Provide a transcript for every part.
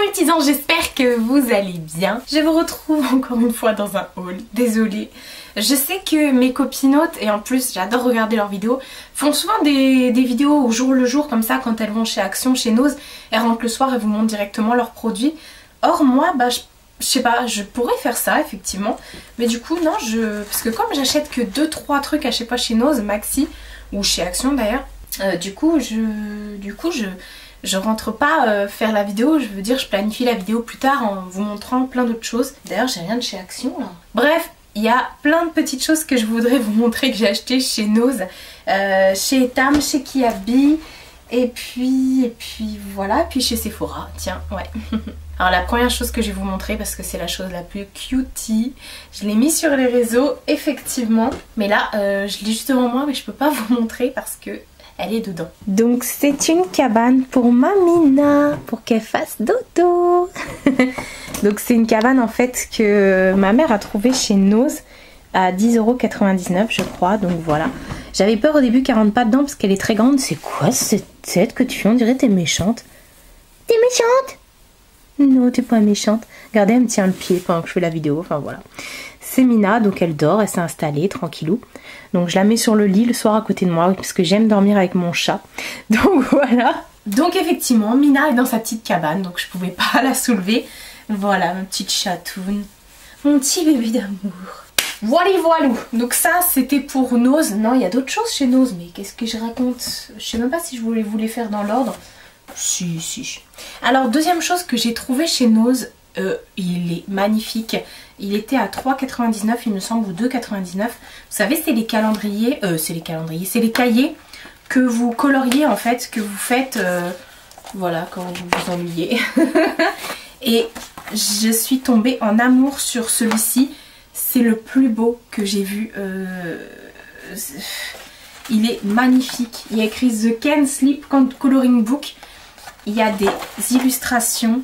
les petits anges, j'espère que vous allez bien. Je vous retrouve encore une fois dans un haul, désolée. Je sais que mes copinotes, et en plus j'adore regarder leurs vidéos, font souvent des vidéos au jour le jour comme ça quand elles vont chez Action, chez Nose. Elles rentrent le soir et vous montrent directement leurs produits. Or moi, je sais pas, je pourrais faire ça effectivement. Mais du coup non, parce que comme j'achète que 2-3 trucs à chaque fois chez Nose, Maxi, ou chez Action d'ailleurs, du coup je rentre pas faire la vidéo, je veux dire je planifie la vidéo plus tard en vous montrant plein d'autres choses. D'ailleurs j'ai rien de chez Action là. Bref, il y a plein de petites choses que je voudrais vous montrer que j'ai acheté chez Nose, chez Etam, chez Kiabi, et puis voilà, puis chez Sephora, tiens, ouais. Alors la première chose que je vais vous montrer, parce que c'est la chose la plus cutie, je l'ai mis sur les réseaux, effectivement, mais là je l'ai juste devant moi, mais je peux pas vous montrer parce que elle est dedans. Donc c'est une cabane pour ma Mina, pour qu'elle fasse dodo. Donc c'est une cabane en fait que ma mère a trouvée chez Nose à 10,99 € je crois, donc voilà. J'avais peur au début qu'elle rentre pas dedans parce qu'elle est très grande. C'est quoi cette tête que tu fais? On dirait que t'es méchante. T'es méchante? Non, t'es pas méchante. Regardez, elle me tient le pied pendant que je fais la vidéo, enfin voilà. C'est Mina, donc elle dort, elle s'est installée tranquillou. Donc je la mets sur le lit le soir à côté de moi parce que j'aime dormir avec mon chat. Donc voilà. Donc effectivement, Mina est dans sa petite cabane, donc je pouvais pas la soulever. Voilà, ma petite chatoune, mon petit bébé d'amour. Voilà, voilà. Donc ça, c'était pour Nose. Non, il y a d'autres choses chez Nose, mais qu'est-ce que je raconte? Je sais même pas si je voulais vous les faire dans l'ordre. Si. Alors, deuxième chose que j'ai trouvé chez Nose, il est magnifique. Il était à 3,99 € il me semble, ou 2,99 €. Vous savez, c'est les calendriers, c'est les cahiers que vous coloriez en fait, que vous faites, voilà, quand vous vous ennuyez. Et je suis tombée en amour sur celui-ci. C'est le plus beau que j'ai vu. Il est magnifique. Il y a écrit The Can Sleep Coloring Book. Il y a des illustrations.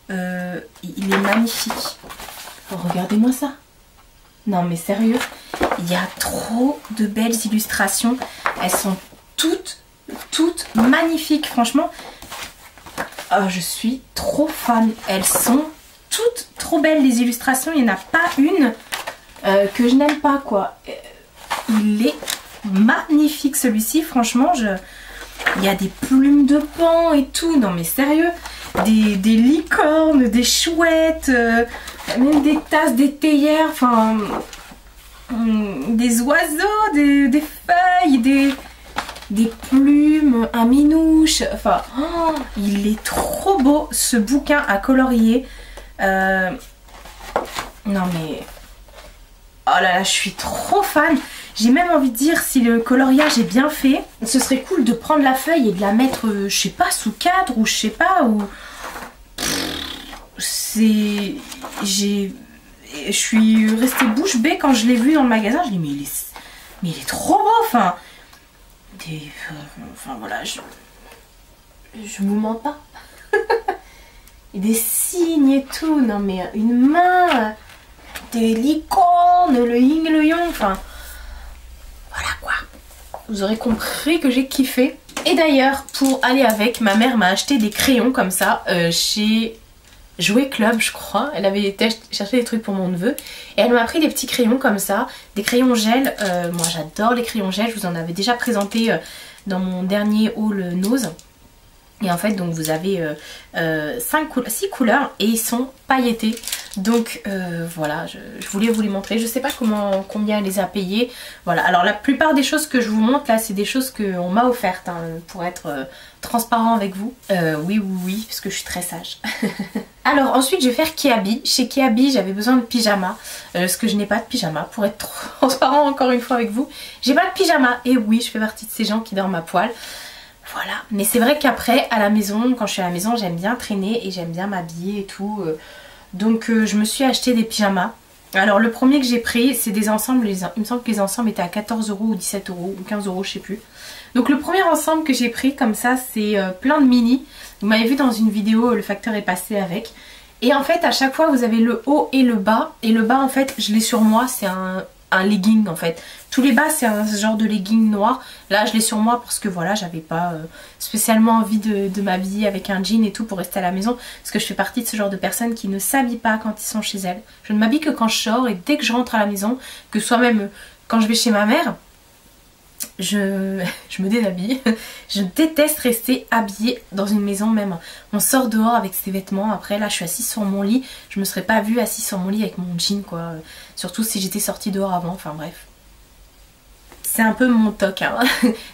Il est magnifique. Oh, regardez-moi ça. Non mais sérieux, il y a trop de belles illustrations. Elles sont toutes magnifiques. Franchement, oh, je suis trop fan. Elles sont toutes trop belles les illustrations. Il n'y en a pas une que je n'aime pas quoi. Il est magnifique celui-ci. Franchement, il y a des plumes de paon et tout. Non mais sérieux. Des licornes, des chouettes, même des tasses, des théières, enfin des oiseaux, des feuilles, des plumes, un minouche, enfin oh, il est trop beau ce bouquin à colorier. Non mais oh là là, je suis trop fan. J'ai même envie de dire, si le coloriage est bien fait, ce serait cool de prendre la feuille et de la mettre, je sais pas, sous cadre ou je sais pas, ou... Je suis restée bouche bée quand je l'ai vu dans le magasin. Je dis mais il est trop beau, enfin... Enfin voilà, je vous mens pas. Et des signes et tout, non mais une main, des licornes, le yin et le yang, enfin... Voilà quoi. Vous aurez compris que j'ai kiffé. Et d'ailleurs, pour aller avec, ma mère m'a acheté des crayons comme ça chez Jouet Club, je crois. Elle avait été chercher des trucs pour mon neveu. Et elle m'a pris des petits crayons comme ça. Des crayons gel. Moi j'adore les crayons gel. Je vous en avais déjà présenté dans mon dernier haul Nose. Et en fait, donc vous avez 6 couleurs et ils sont pailletés. Donc voilà, je voulais vous les montrer. Je sais pas combien elle les a payés. Voilà, alors la plupart des choses que je vous montre là, c'est des choses qu'on m'a offertes hein, pour être transparent avec vous. Oui, parce que je suis très sage. Alors ensuite, je vais faire Kiabi. Chez Kiabi, j'avais besoin de pyjama. Parce que je n'ai pas de pyjama. Pour être transparent encore une fois avec vous, j'ai pas de pyjama. Et oui, je fais partie de ces gens qui dorment à poil. Voilà, mais c'est vrai qu'après, à la maison, quand je suis à la maison, j'aime bien traîner et j'aime bien m'habiller et tout. Donc je me suis acheté des pyjamas. Alors le premier que j'ai pris, c'est des ensembles, il me semble que les ensembles étaient à 14 € ou 17 € ou 15 € je sais plus. Donc le premier ensemble que j'ai pris comme ça, c'est plein de mini. Vous m'avez vu dans une vidéo, le facteur est passé avec. Et en fait, à chaque fois, vous avez le haut et le bas. Et le bas, en fait, je l'ai sur moi, c'est un legging en fait. Tous les bas c'est un genre de legging noir. Là je l'ai sur moi parce que voilà, j'avais pas spécialement envie de m'habiller avec un jean et tout pour rester à la maison. Parce que je fais partie de ce genre de personnes qui ne s'habillent pas quand ils sont chez elles. Je ne m'habille que quand je sors et dès que je rentre à la maison, que ce soit même quand je vais chez ma mère, je me déshabille. Je déteste rester habillée dans une maison même. On sort dehors avec ses vêtements. Après là je suis assise sur mon lit. Je me serais pas vue assise sur mon lit avec mon jean quoi. Surtout si j'étais sortie dehors avant. Enfin bref. C'est un peu mon toc hein.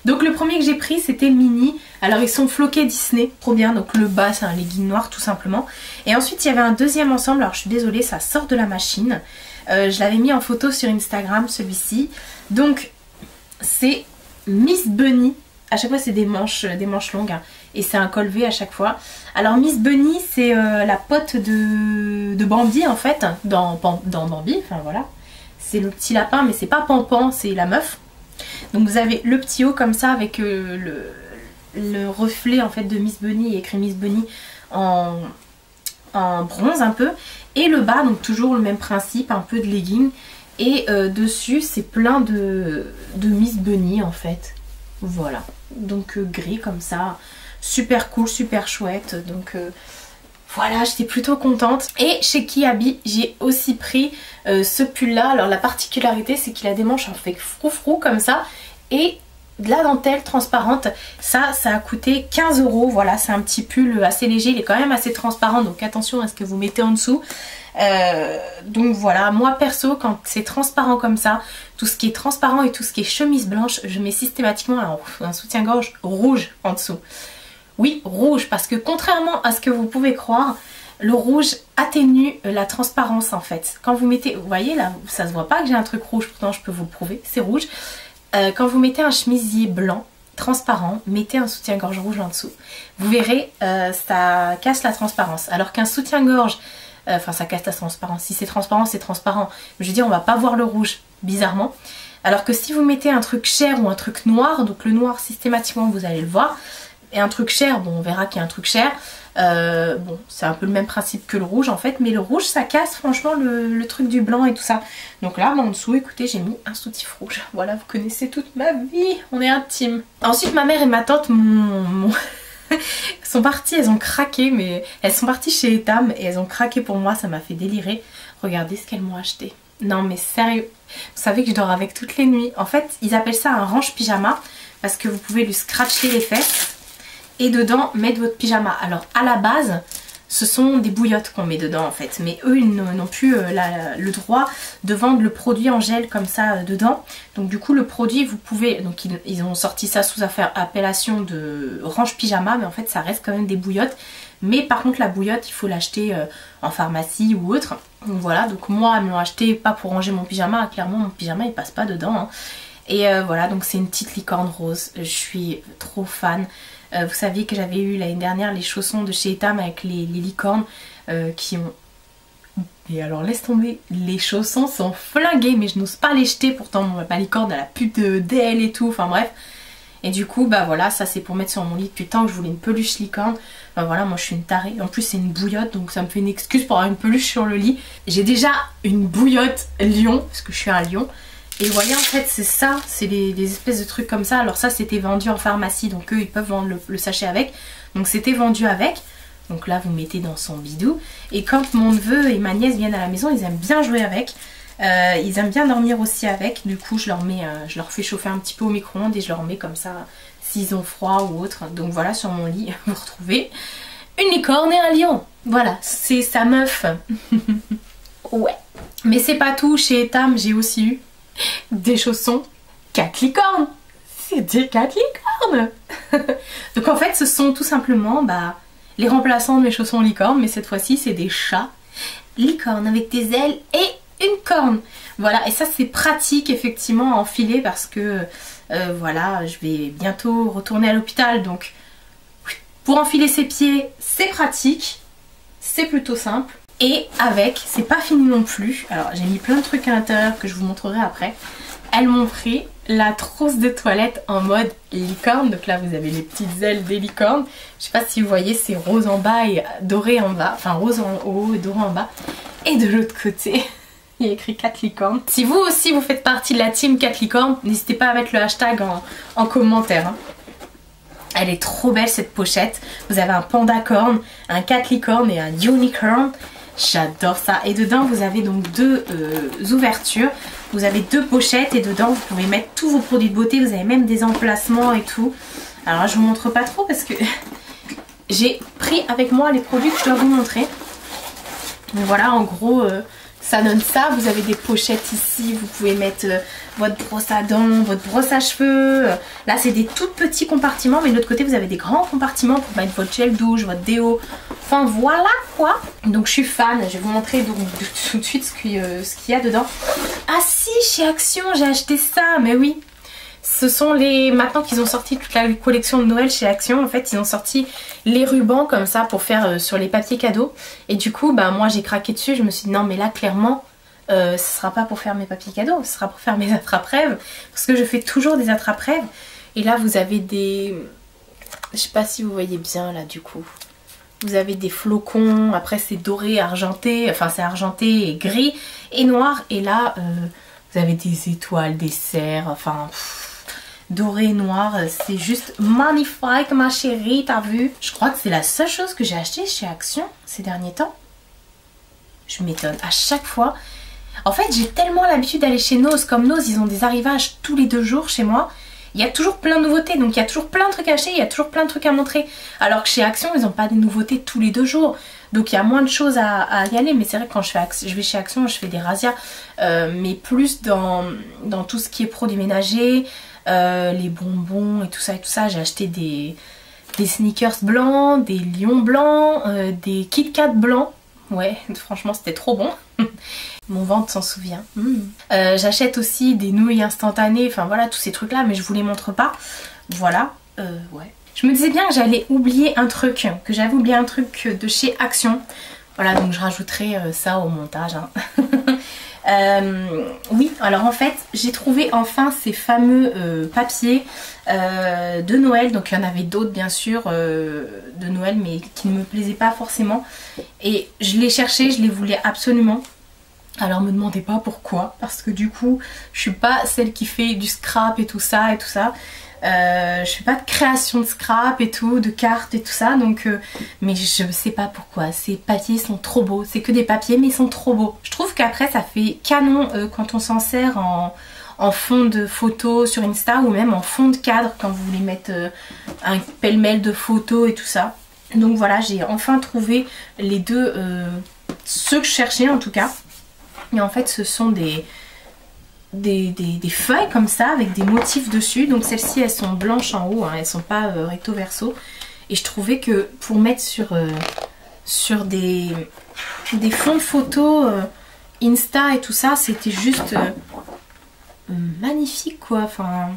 Donc le premier que j'ai pris c'était mini. Alors ils sont floqués Disney, trop bien. Donc le bas c'est un legging noir tout simplement. Et ensuite il y avait un deuxième ensemble. Alors je suis désolée, ça sort de la machine. Je l'avais mis en photo sur Instagram celui-ci. Donc c'est Miss Bunny. À chaque fois c'est des manches longues hein. Et c'est un col V à chaque fois. Alors Miss Bunny c'est la pote de Bambi en fait. Dans Bambi, enfin voilà. C'est le petit lapin mais c'est pas Pampan, c'est la meuf. Donc vous avez le petit haut comme ça avec le reflet en fait de Miss Bunny, écrit Miss Bunny en bronze un peu. Et le bas, donc toujours le même principe, un peu de legging. Et dessus c'est plein de Miss Bunny en fait. Voilà, donc gris comme ça, super cool, super chouette. Donc voilà, j'étais plutôt contente. Et chez Kiabi, j'ai aussi pris ce pull là. Alors la particularité c'est qu'il a des manches en fait froufrou comme ça. Et de la dentelle transparente. Ça a coûté 15 €. Voilà, c'est un petit pull assez léger. Il est quand même assez transparent. Donc attention à ce que vous mettez en dessous. Donc voilà, moi perso quand c'est transparent comme ça, tout ce qui est transparent et tout ce qui est chemise blanche, je mets systématiquement un soutien-gorge rouge en dessous. Oui, rouge, parce que contrairement à ce que vous pouvez croire, le rouge atténue la transparence en fait. Quand vous mettez, vous voyez là, ça se voit pas que j'ai un truc rouge, pourtant je peux vous le prouver, c'est rouge. Quand vous mettez un chemisier blanc, transparent, mettez un soutien-gorge rouge en dessous. Vous verrez, ça casse la transparence. Alors qu'un soutien-gorge, enfin ça casse la transparence, si c'est transparent, c'est transparent. Je veux dire, on va pas voir le rouge, bizarrement. Alors que si vous mettez un truc cher ou un truc noir, donc le noir systématiquement vous allez le voir, et un truc cher, bon on verra qu'il y a un truc cher, bon c'est un peu le même principe que le rouge en fait, mais le rouge ça casse franchement le truc du blanc et tout ça. Donc là en dessous, écoutez, j'ai mis un soutif rouge. Voilà, vous connaissez toute ma vie, on est intimes. Ensuite ma mère et ma tante sont parties, elles ont craqué, mais elles sont parties chez Etam et elles ont craqué pour moi, ça m'a fait délirer. Regardez ce qu'elles m'ont acheté. Non mais sérieux, vous savez que je dors avec toutes les nuits. En fait ils appellent ça un range pyjama parce que vous pouvez lui scratcher les fesses et dedans mettre votre pyjama. Alors à la base ce sont des bouillottes qu'on met dedans en fait, mais eux ils n'ont plus le droit de vendre le produit en gel comme ça dedans. Donc du coup le produit vous pouvez, donc ils ont sorti ça sous appellation de range pyjama, mais en fait ça reste quand même des bouillottes. Mais par contre la bouillotte il faut l'acheter en pharmacie ou autre. Donc voilà, donc moi elles me l'ont acheté pas pour ranger mon pyjama, clairement mon pyjama il passe pas dedans hein. Et voilà, donc c'est une petite licorne rose, je suis trop fan. Vous saviez que j'avais eu l'année dernière les chaussons de chez Etam avec les licornes qui ont... Et alors laisse tomber, les chaussons sont flingués mais je n'ose pas les jeter, pourtant ma licorne elle a plus d'ailes et tout, enfin bref. Et du coup bah voilà, ça c'est pour mettre sur mon lit depuis le temps que je voulais une peluche licorne. Bah voilà, moi je suis une tarée, en plus c'est une bouillotte donc ça me fait une excuse pour avoir une peluche sur le lit. J'ai déjà une bouillotte lion, parce que je suis un lion. Et vous voyez en fait c'est ça, c'est des espèces de trucs comme ça. Alors ça c'était vendu en pharmacie, donc eux ils peuvent vendre le sachet avec. Donc c'était vendu avec. Donc là vous mettez dans son bidou. Et quand mon neveu et ma nièce viennent à la maison, ils aiment bien jouer avec. Ils aiment bien dormir aussi avec. Du coup je leur fais chauffer un petit peu au micro-ondes et je leur mets comme ça s'ils ont froid ou autre. Donc voilà, sur mon lit vous retrouvez une licorne et un lion. Voilà, c'est sa meuf. Ouais. Mais c'est pas tout, chez Etam j'ai aussi eu des chaussons 4 licornes. C'est des 4 licornes. Donc en fait ce sont tout simplement les remplaçants de mes chaussons licornes, mais cette fois-ci c'est des chats licornes avec des ailes et une corne. Voilà, et ça c'est pratique effectivement à enfiler parce que voilà, je vais bientôt retourner à l'hôpital, donc pour enfiler ses pieds c'est pratique, c'est plutôt simple. Et avec, c'est pas fini non plus, alors j'ai mis plein de trucs à l'intérieur que je vous montrerai après. Elles m'ont pris la trousse de toilette en mode licorne, donc là vous avez les petites ailes des licornes. Je sais pas si vous voyez, c'est rose en bas et doré en bas, enfin rose en haut et doré en bas. Et de l'autre côté, Il y a écrit 4 licornes. Si vous aussi vous faites partie de la team 4 licornes, n'hésitez pas à mettre le hashtag en commentaire. Hein. Elle est trop belle cette pochette. Vous avez un panda corn, un 4 licornes et un unicorn. J'adore ça. Et dedans vous avez donc deux ouvertures. Vous avez 2 pochettes et dedans vous pouvez mettre tous vos produits de beauté. Vous avez même des emplacements et tout. Alors là, je vous montre pas trop parce que j'ai pris avec moi les produits que je dois vous montrer. Donc voilà, en gros, ça donne ça. Vous avez des pochettes ici. Vous pouvez mettre votre brosse à dents, votre brosse à cheveux. Là, c'est des tout petits compartiments. Mais de l'autre côté, vous avez des grands compartiments pour mettre votre gel douche, votre déo. Enfin, voilà quoi. Donc, je suis fan. Je vais vous montrer donc, tout de suite ce qu'il y a dedans. Ah si, chez Action, j'ai acheté ça. Mais oui. Ce sont les... Maintenant qu'ils ont sorti toute la collection de Noël chez Action, en fait, ils ont sorti les rubans comme ça pour faire sur les papiers cadeaux. Et du coup, bah moi j'ai craqué dessus. Je me suis dit non mais là clairement, ce sera pas pour faire mes papiers cadeaux, ce sera pour faire mes attrape-rêves. Parce que je fais toujours des attrape-rêves. Et là vous avez des... Je sais pas si vous voyez bien là du coup. Vous avez des flocons, après c'est doré, argenté, enfin c'est argenté et gris et noir. Et là, vous avez des étoiles, des cerfs, enfin... doré, noir, c'est juste magnifique ma chérie, t'as vu? Je crois que c'est la seule chose que j'ai acheté chez Action ces derniers temps. Je m'étonne, à chaque fois. En fait, j'ai tellement l'habitude d'aller chez Nose. Comme Nose, ils ont des arrivages tous les 2 jours chez moi. Il y a toujours plein de nouveautés, donc il y a toujours plein de trucs à acheter, il y a toujours plein de trucs à montrer. Alors que chez Action, ils n'ont pas des nouveautés tous les 2 jours. Donc il y a moins de choses à y aller. Mais c'est vrai que quand je vais chez Action, je fais des razzias. Mais plus dans tout ce qui est produits ménagers, les bonbons et tout ça. J'ai acheté des sneakers blancs, des lions blancs, des Kit Kat blancs. Ouais, franchement c'était trop bon. Mon ventre s'en souvient. J'achète aussi des nouilles instantanées, enfin voilà tous ces trucs là, mais je vous les montre pas. Voilà, ouais. Je me disais bien que j'allais oublier un truc, que j'avais oublié un truc de chez Action. Voilà, donc je rajouterai ça au montage. Hein. Oui, alors en fait, j'ai trouvé enfin ces fameux papiers de Noël. Donc il y en avait d'autres bien sûr de Noël, mais qui ne me plaisaient pas forcément. Et je les cherchais, je les voulais absolument. Alors me demandez pas pourquoi, parce que du coup, je suis pas celle qui fait du scrap et tout ça et tout ça. Je fais pas de création de scrap et tout, de cartes et tout ça, donc mais je sais pas pourquoi. Ces papiers sont trop beaux, c'est que des papiers mais ils sont trop beaux. Je trouve qu'après ça fait canon quand on s'en sert en fond de photo sur Insta ou même en fond de cadre quand vous voulez mettre un pêle-mêle de photos et tout ça. Donc voilà, j'ai enfin trouvé les deux, ceux que je cherchais en tout cas. Et en fait ce sont des feuilles comme ça avec des motifs dessus. Donc celles-ci elles sont blanches en haut, hein, elles sont pas recto verso. Et je trouvais que pour mettre sur des fonds de photos Insta et tout ça, c'était juste magnifique quoi. Enfin,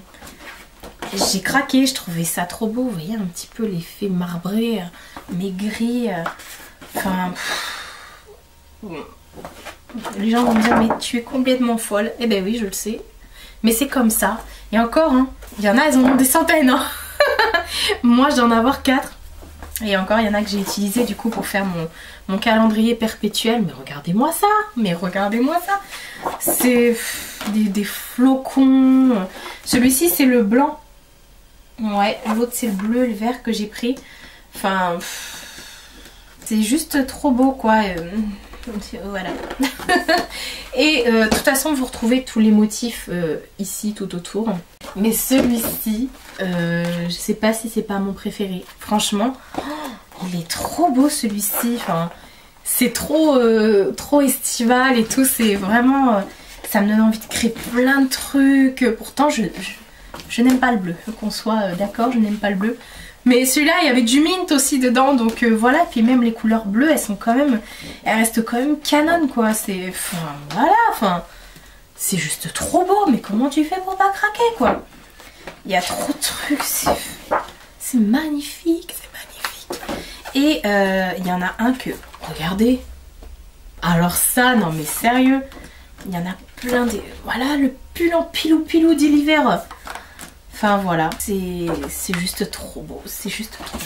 j'ai craqué, je trouvais ça trop beau. Vous voyez un petit peu l'effet marbré, maigri. Enfin... Les gens vont me dire mais tu es complètement folle. Eh ben oui, je le sais. Mais c'est comme ça. Et encore, hein, il y en a, elles en ont des centaines. Hein. Moi, je dois en avoir 4. Et encore, il y en a que j'ai utilisé du coup pour faire mon calendrier perpétuel. Mais regardez-moi ça. Mais regardez-moi ça. C'est des flocons. Celui-ci, c'est le blanc. Ouais, l'autre, c'est le bleu, le vert que j'ai pris. Enfin, c'est juste trop beau, quoi. Voilà. Et de toute façon vous retrouvez tous les motifs ici tout autour. Mais celui-ci je sais pas si c'est pas mon préféré. Franchement il est trop beau celui-ci. Enfin, c'est trop estival et tout. C'est vraiment ça me donne envie de créer plein de trucs. Pourtant je n'aime pas le bleu, qu'on soit d'accord, je n'aime pas le bleu. Mais celui-là, il y avait du mint aussi dedans, donc voilà. Puis même les couleurs bleues, elles restent quand même canon, quoi. C'est, enfin, voilà, enfin, c'est juste trop beau. Mais comment tu fais pour pas craquer, quoi? Il y a trop de trucs, c'est magnifique, c'est magnifique. Et il y en a un que, regardez. Alors ça, non mais sérieux, il y en a plein des, voilà, le pull en pilou d'hiver. Enfin voilà, c'est juste trop beau, c'est juste trop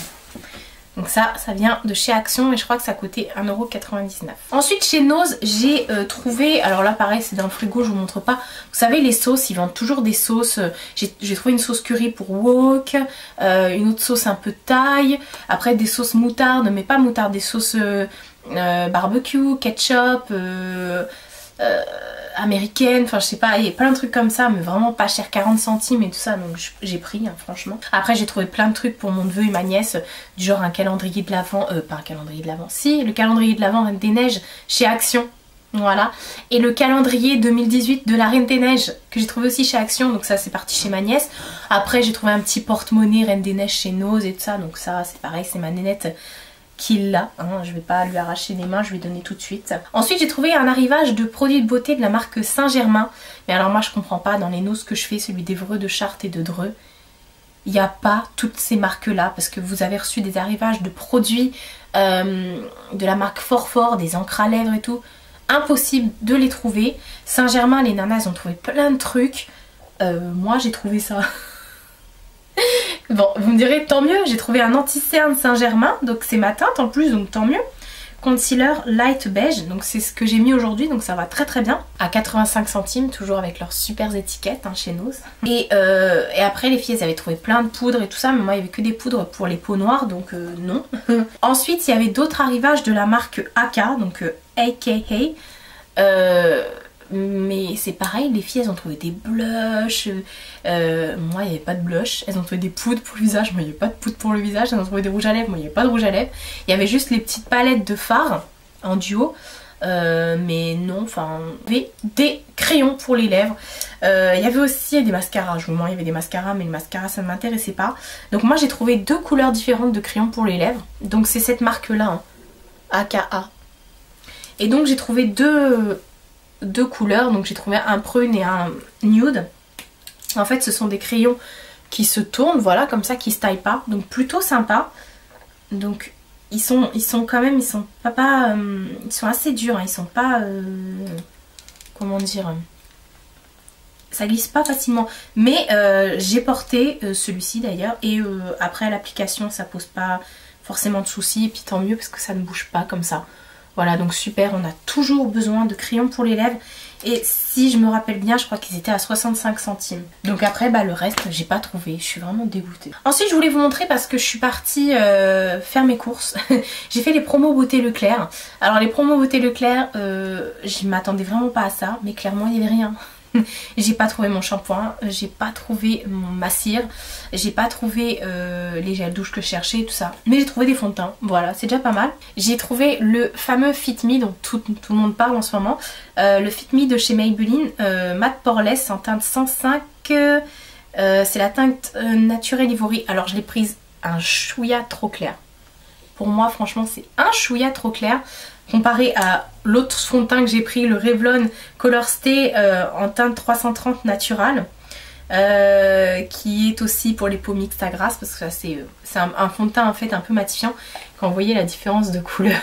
beau. Donc ça vient de chez Action et je crois que ça coûtait 1,99 €. Ensuite chez Nose, j'ai trouvé, alors là pareil c'est dans le frigo, je vous montre pas. Vous savez les sauces, ils vendent toujours des sauces. J'ai trouvé une sauce curry pour wok, une autre sauce un peu thaï, après des sauces moutarde, mais pas moutarde, des sauces barbecue, ketchup, américaine, enfin je sais pas, il y a plein de trucs comme ça mais vraiment pas cher, 40 centimes et tout ça, donc j'ai pris hein, franchement. Après j'ai trouvé plein de trucs pour mon neveu et ma nièce, du genre un calendrier de l'Avent, pas un calendrier de l'Avent, si le calendrier de l'Avent Reine des Neiges chez Action, voilà, et le calendrier 2018 de la Reine des Neiges que j'ai trouvé aussi chez Action, donc ça c'est parti chez ma nièce. Après j'ai trouvé un petit porte-monnaie Reine des Neiges chez Nose et tout ça, donc ça c'est pareil, c'est ma nénette qui l'a, hein, je vais pas lui arracher les mains, je vais donner tout de suite. Ensuite j'ai trouvé un arrivage de produits de beauté de la marque Saint-Germain, mais alors moi je comprends pas, dans les noses que je fais, celui d'Evreux, de Chartres et de Dreux, il n'y a pas toutes ces marques là, parce que vous avez reçu des arrivages de produits de la marque Fort, des encres à lèvres et tout, impossible de les trouver. Saint-Germain, les nanas elles ont trouvé plein de trucs, moi j'ai trouvé ça... Bon, vous me direz tant mieux, j'ai trouvé un anti-cerne Saint-Germain, donc c'est ma teinte en plus, donc tant mieux. Concealer light beige, donc c'est ce que j'ai mis aujourd'hui, donc ça va très très bien. À 85 centimes, toujours avec leurs super étiquettes hein, chez Nose. Et après les filles elles avaient trouvé plein de poudres et tout ça, mais moi il n'y avait que des poudres pour les peaux noires, donc non. Ensuite il y avait d'autres arrivages de la marque AK, donc AKA. Mais c'est pareil, les filles elles ont trouvé des blushs, moi il n'y avait pas de blush, elles ont trouvé des poudres pour le visage, moi il n'y avait pas de poudre pour le visage, elles ont trouvé des rouges à lèvres, moi il n'y avait pas de rouge à lèvres, il y avait juste les petites palettes de fard en duo, mais non, enfin, des crayons pour les lèvres, il y avait aussi des mascaras, je vous mens, il y avait des mascaras, mais le mascara ça ne m'intéressait pas, donc moi j'ai trouvé deux couleurs différentes de crayons pour les lèvres, donc c'est cette marque là, hein, AKA, et donc j'ai trouvé deux couleurs, donc j'ai trouvé un prune et un nude. En fait ce sont des crayons qui se tournent, voilà, comme ça, qui se taillent pas, donc plutôt sympa. Donc ils sont quand même, ils sont assez durs, hein, ils sont pas comment dire, ça glisse pas facilement, mais j'ai porté celui-ci d'ailleurs, et après l'application ça pose pas forcément de soucis, et puis tant mieux parce que ça ne bouge pas comme ça. Voilà, donc super, on a toujours besoin de crayons pour les lèvres. Et si je me rappelle bien, je crois qu'ils étaient à 65 centimes. Donc après, bah, le reste, j'ai pas trouvé. Je suis vraiment dégoûtée. Ensuite, je voulais vous montrer parce que je suis partie faire mes courses. J'ai fait les promos Beauté Leclerc. Alors les promos Beauté Leclerc, je m'attendais vraiment pas à ça. Mais clairement, il n'y avait rien. J'ai pas trouvé mon shampoing, j'ai pas trouvé ma cire, j'ai pas trouvé les gels douche que je cherchais, tout ça. Mais j'ai trouvé des fonds de teint, voilà, c'est déjà pas mal. J'ai trouvé le fameux Fit Me dont tout le monde parle en ce moment. Le Fit Me de chez Maybelline, Matte Poreless en teinte 105. C'est la teinte naturelle Ivory. Alors je l'ai prise un chouïa trop clair. Pour moi, franchement, c'est un chouïa trop clair. Comparé à l'autre fond de teint que j'ai pris, le Revlon Color Stay en teinte 330 naturelle, qui est aussi pour les peaux mixtes à grasse, parce que ça c'est un fond de teint en fait un peu matifiant quand vous voyez la différence de couleur.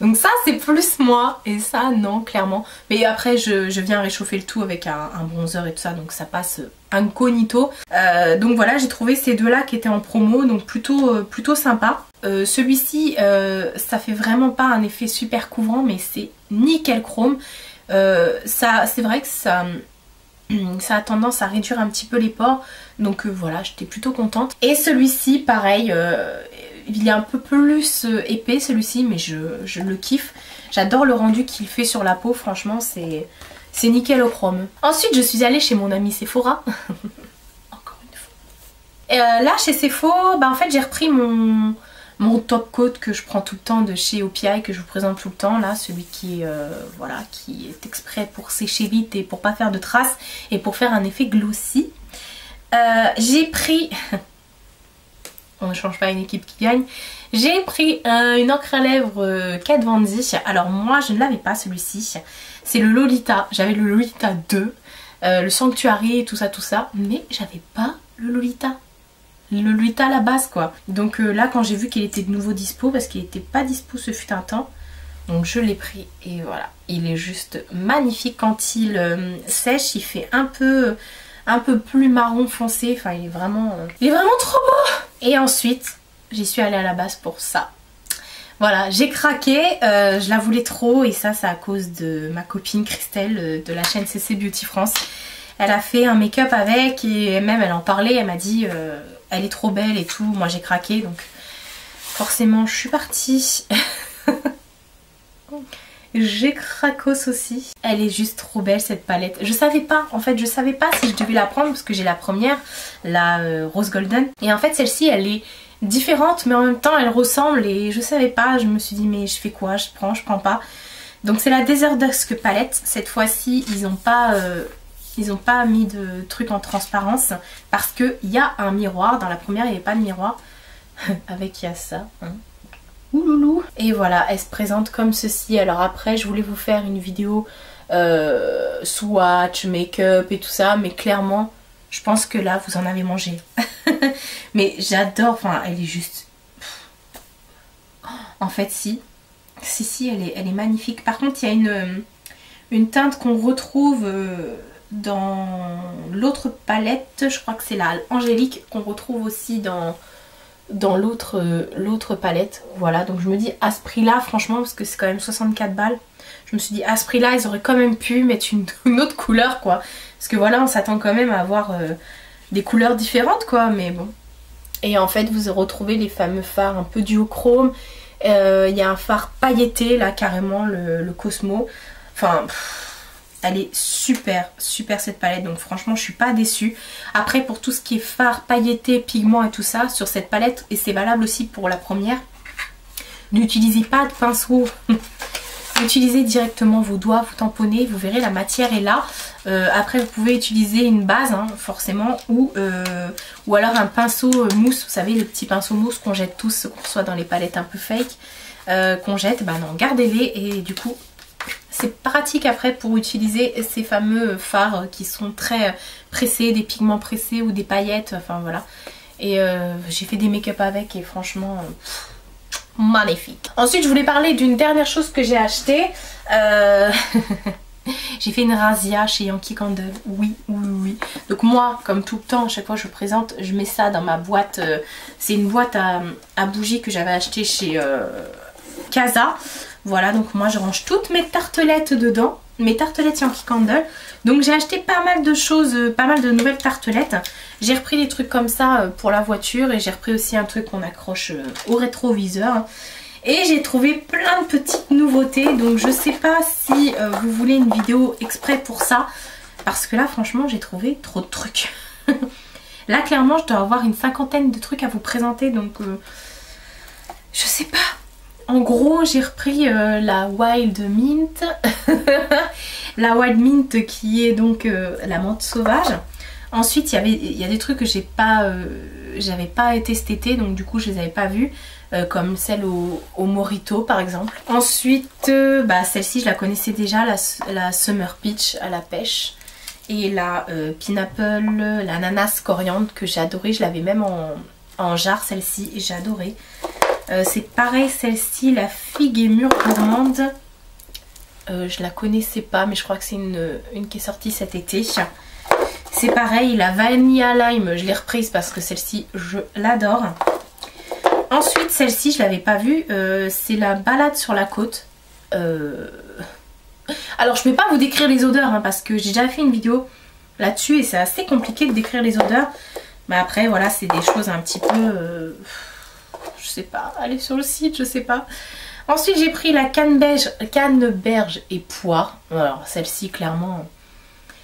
Donc ça c'est plus moi, et ça non clairement. Mais après je viens réchauffer le tout avec un bronzer et tout ça, donc ça passe incognito. Donc voilà, j'ai trouvé ces deux là qui étaient en promo, donc plutôt sympa. Celui-ci ça fait vraiment pas un effet super couvrant, mais c'est nickel chrome. C'est vrai que ça a tendance à réduire un petit peu les pores, donc voilà, j'étais plutôt contente. Et celui-ci pareil, il est un peu plus épais celui-ci, mais je le kiffe. J'adore le rendu qu'il fait sur la peau, franchement c'est nickel au chrome. Ensuite je suis allée chez mon amie Sephora. Encore une fois. Là chez Sephora, bah, en fait j'ai repris mon top coat que je prends tout le temps de chez OPI, que je vous présente tout le temps, là, celui qui voilà, qui est exprès pour sécher vite et pour pas faire de traces et pour faire un effet glossy. J'ai pris, on ne change pas une équipe qui gagne, j'ai pris une encre à lèvres Kat Von D. Alors moi je ne l'avais pas celui-ci, c'est le Lolita, j'avais le Lolita 2, le Sanctuary, tout ça, mais j'avais pas le Lolita. Le Lolita à la base quoi. Donc là quand j'ai vu qu'il était de nouveau dispo, parce qu'il était pas dispo ce fut un temps, donc je l'ai pris et voilà, il est juste magnifique. Quand il sèche il fait un peu plus marron foncé, enfin il est vraiment trop beau. Et ensuite j'y suis allée à la base pour ça. Voilà, j'ai craqué, je la voulais trop et ça c'est à cause de ma copine Christelle de la chaîne CC Beauty France. Elle a fait un make-up avec et même elle en parlait, elle m'a dit elle est trop belle et tout. Moi j'ai craqué donc forcément je suis partie. J'ai cracos aussi. Elle est juste trop belle cette palette. Je savais pas, en fait je savais pas si je devais la prendre parce que j'ai la première, la Rose Golden. Et en fait celle-ci elle est différente mais en même temps elle ressemble et je savais pas. Je me suis dit mais je fais quoi, je prends pas. Donc c'est la Desert Dusk palette. Cette fois-ci ils ont pas mis de truc en transparence parce qu'il y a un miroir. Dans la première il n'y avait pas de miroir. Avec il y a ça. Hein. Ouloulou. Et voilà, elle se présente comme ceci. Alors après je voulais vous faire une vidéo swatch, make-up et tout ça. Mais clairement je pense que là vous en avez mangé. Mais j'adore, enfin elle est juste... En fait si elle est magnifique. Par contre il y a une teinte qu'on retrouve dans l'autre palette. Je crois que c'est la Angélique qu'on retrouve aussi dans l'autre palette. Voilà, donc je me dis à ce prix là franchement, parce que c'est quand même 64 balles, je me suis dit à ce prix là ils auraient quand même pu mettre une autre couleur quoi, parce que voilà on s'attend quand même à avoir des couleurs différentes quoi, mais bon. Et en fait vous retrouvez les fameux fards un peu duochrome, il y a un fard pailleté là carrément, le Cosmo, enfin elle est super cette palette, donc franchement je suis pas déçue. Après pour tout ce qui est fard, pailleté, pigments et tout ça sur cette palette, et c'est valable aussi pour la première, n'utilisez pas de pinceau. Utilisez directement vos doigts, vous tamponnez, vous verrez la matière est là. Après vous pouvez utiliser une base hein, forcément, ou alors un pinceau mousse, vous savez les petits pinceaux mousse qu'on jette tous, qu'on reçoit dans les palettes un peu fake, qu'on jette, bah non gardez-les et du coup c'est pratique après pour utiliser ces fameux fards qui sont très pressés, des pigments pressés ou des paillettes, enfin voilà. Et j'ai fait des make-up avec et franchement magnifique. Ensuite je voulais parler d'une dernière chose que j'ai acheté. J'ai fait une razzia chez Yankee Candle, oui. Donc moi comme tout le temps à chaque fois que je présente, je mets ça dans ma boîte. C'est une boîte à bougies que j'avais acheté chez Casa. Voilà, donc moi je range toutes mes tartelettes dedans, mes tartelettes Yankee Candle. Donc j'ai acheté pas mal de choses, pas mal de nouvelles tartelettes. J'ai repris des trucs comme ça pour la voiture et j'ai repris aussi un truc qu'on accroche au rétroviseur. Et j'ai trouvé plein de petites nouveautés, donc je sais pas si vous voulez une vidéo exprès pour ça. Parce que là franchement j'ai trouvé trop de trucs. Là clairement je dois avoir une 50aine de trucs à vous présenter, donc je sais pas. En gros j'ai repris la Wild Mint. La Wild Mint qui est donc la menthe sauvage. Ensuite il y a des trucs que j'avais pas testé, donc du coup je les avais pas vus. Comme celle au Morito par exemple. Ensuite celle-ci je la connaissais déjà, la Summer Peach à la pêche. Et la Pineapple, l'ananas coriandre que j'ai adoré. Je l'avais même en jarre celle-ci et j'ai adoré. C'est pareil celle-ci, la figue et mûre gourmande. Je la connaissais pas mais je crois que c'est une qui est sortie cet été. C'est pareil, la Vanilla Lime je l'ai reprise parce que celle-ci je l'adore. Ensuite celle-ci je l'avais pas vue, c'est la balade sur la côte. Alors je ne vais pas vous décrire les odeurs hein, parce que j'ai déjà fait une vidéo là-dessus et c'est assez compliqué de décrire les odeurs. Mais après voilà c'est des choses un petit peu... je sais pas, allez sur le site, je sais pas. Ensuite j'ai pris la canneberge et poire. Alors celle-ci clairement...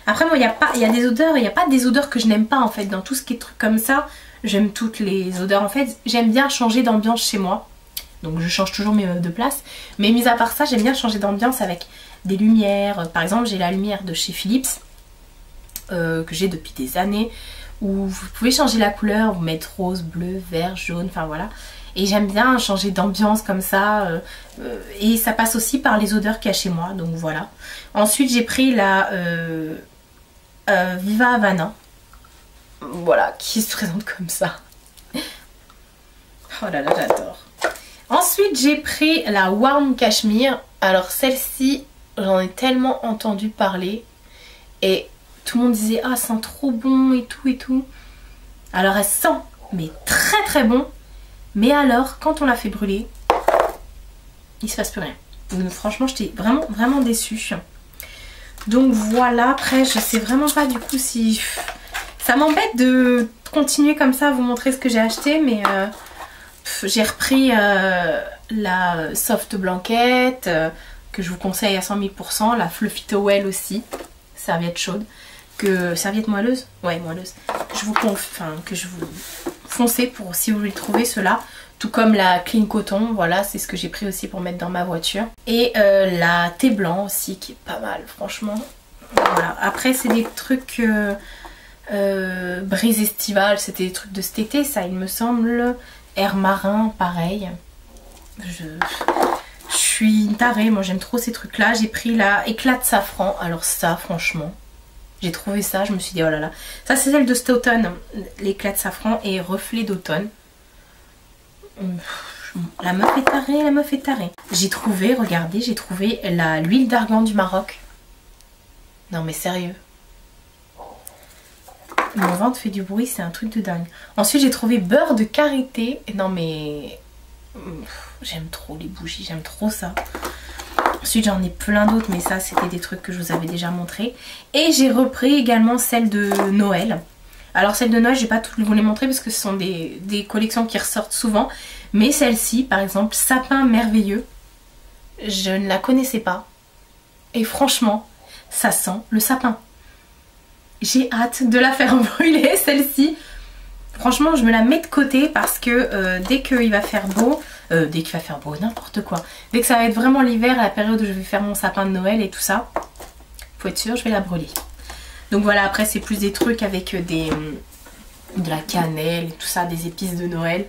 Après moi il y a des odeurs, il n'y a pas des odeurs que je n'aime pas en fait. Dans tout ce qui est trucs comme ça, j'aime toutes les odeurs. En fait j'aime bien changer d'ambiance chez moi. Donc je change toujours mes meubles de place. Mais mis à part ça j'aime bien changer d'ambiance avec des lumières. Par exemple j'ai la lumière de chez Philips que j'ai depuis des années. Où vous pouvez changer la couleur, vous mettre rose, bleu, vert, jaune, enfin voilà. Et j'aime bien changer d'ambiance comme ça. Et ça passe aussi par les odeurs qu'il y a chez moi, donc voilà. Ensuite j'ai pris la Viva Havana. Voilà, qui se présente comme ça. Oh là là, j'adore. Ensuite j'ai pris la Warm Cashmere. Alors celle-ci, j'en ai tellement entendu parler. Et tout le monde disait ah sent trop bon et tout et tout. Alors elle sent mais très très bon. Mais alors, quand on l'a fait brûler, il se passe plus rien. Donc, franchement, j'étais vraiment déçue. Donc voilà, après je sais vraiment pas du coup si... Ça m'embête de continuer comme ça à vous montrer ce que j'ai acheté, mais j'ai repris la Soft Blanket, que je vous conseille à 100 000%, la Fluffy Towel aussi, serviette chaude, serviette moelleuse, ouais moelleuse, que je vous foncez pour si vous voulez trouver cela. Tout comme la Clean Coton, voilà, c'est ce que j'ai pris aussi pour mettre dans ma voiture. Et la thé blanc aussi, qui est pas mal, franchement. Voilà. Après, c'est des trucs brise estivale, c'était des trucs de cet été, ça, il me semble. Air marin, pareil. Je suis une tarée, moi j'aime trop ces trucs-là. J'ai pris la éclat de safran, alors ça, franchement, j'ai trouvé ça, je me suis dit, oh là là. Ça, c'est celle de cet automne, l'éclat de safran et reflet d'automne. La meuf est tarée, la meuf est tarée. J'ai trouvé, regardez, j'ai trouvé l'huile d'argan du Maroc. Non mais sérieux. Mon ventre fait du bruit, c'est un truc de dingue. Ensuite j'ai trouvé beurre de karité. Non mais... J'aime trop les bougies, j'aime trop ça. Ensuite j'en ai plein d'autres, mais ça c'était des trucs que je vous avais déjà montré. Et j'ai repris également celle de Noël. Alors celle de Noël, je vais pas toutes vous les montrer parce que ce sont des collections qui ressortent souvent. Mais celle-ci, par exemple, Sapin Merveilleux, je ne la connaissais pas. Et franchement, ça sent le sapin. J'ai hâte de la faire brûler, celle-ci. Franchement, je me la mets de côté parce que dès qu'il va faire beau, n'importe quoi. Dès que ça va être vraiment l'hiver, à la période où je vais faire mon sapin de Noël et tout ça, faut être sûr, je vais la brûler. Donc voilà, après c'est plus des trucs avec de la cannelle et tout ça, des épices de Noël.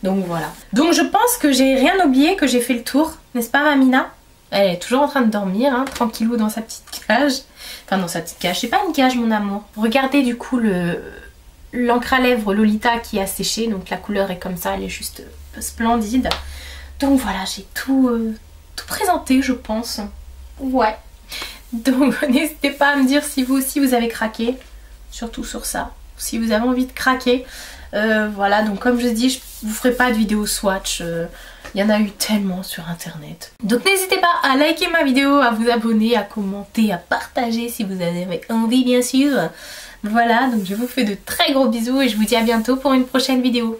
Donc voilà. Donc je pense que j'ai rien oublié, que j'ai fait le tour, n'est-ce pas Mamina? Elle est toujours en train de dormir, hein, tranquillou dans sa petite cage. Enfin dans sa petite cage, c'est pas une cage mon amour. Regardez du coup l'encre à lèvres Lolita qui a séché, donc la couleur est comme ça, elle est juste splendide. Donc voilà, j'ai tout présenté je pense. Ouais. Donc n'hésitez pas à me dire si vous aussi vous avez craqué, surtout sur ça, si vous avez envie de craquer. Voilà, donc comme je dis, je vous ferai pas de vidéo swatch, il y en a eu tellement sur internet. Donc n'hésitez pas à liker ma vidéo, à vous abonner, à commenter, à partager si vous en avez envie bien sûr. Voilà, donc je vous fais de très gros bisous et je vous dis à bientôt pour une prochaine vidéo.